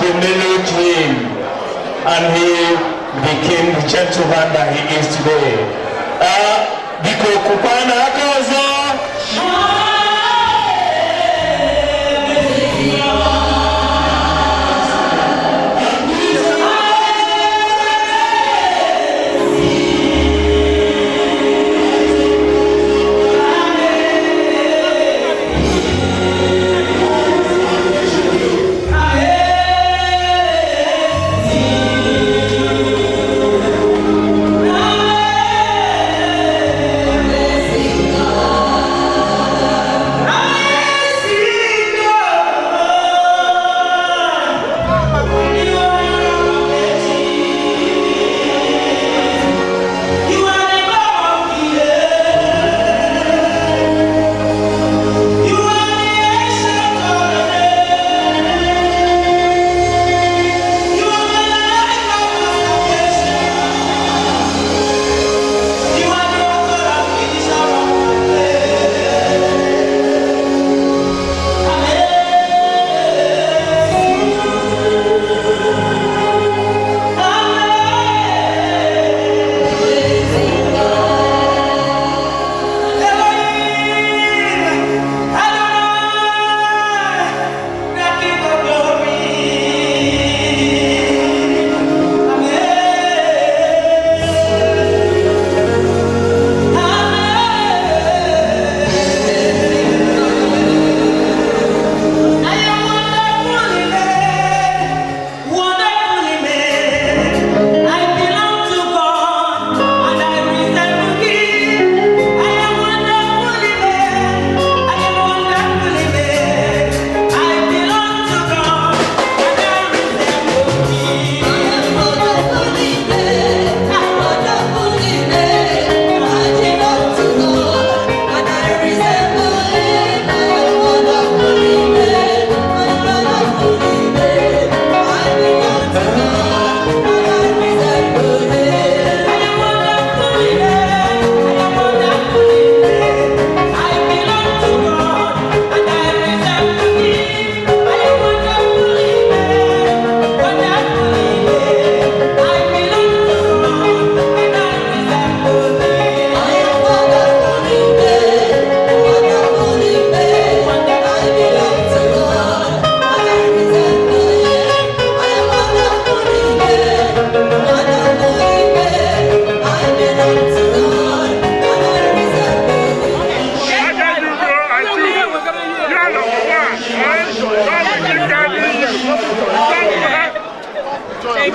they managed him, and he became the gentleman that he is today. Biko kupana akazo.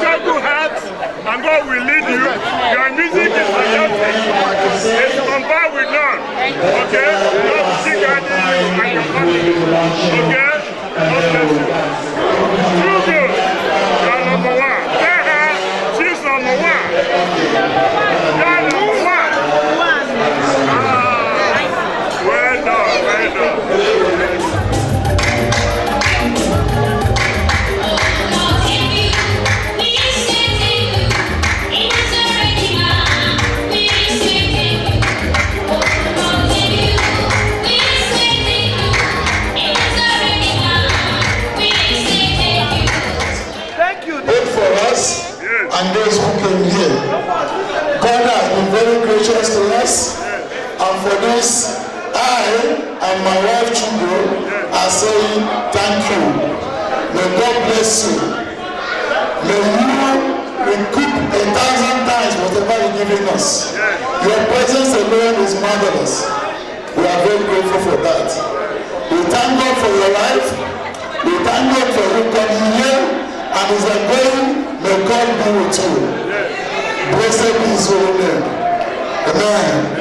Chiugo hats, and God will lead you. Your music is fantastic. It's compared with none. Okay? Not sing and your family. Okay? God bless you. Chiugo, you are number one. She's number one. You are number one. Well done, well done. And those who came here. God has been very gracious to us, and for this, I and my wife Chiugo are saying thank you. May God bless you. May you recoup 1,000 times whatever you're giving us. Your presence alone is marvelous. We are very grateful for that. We thank God for your life. We thank God for you coming here, and as I'm going, may God be with you. Blessed be his holy name. Amen.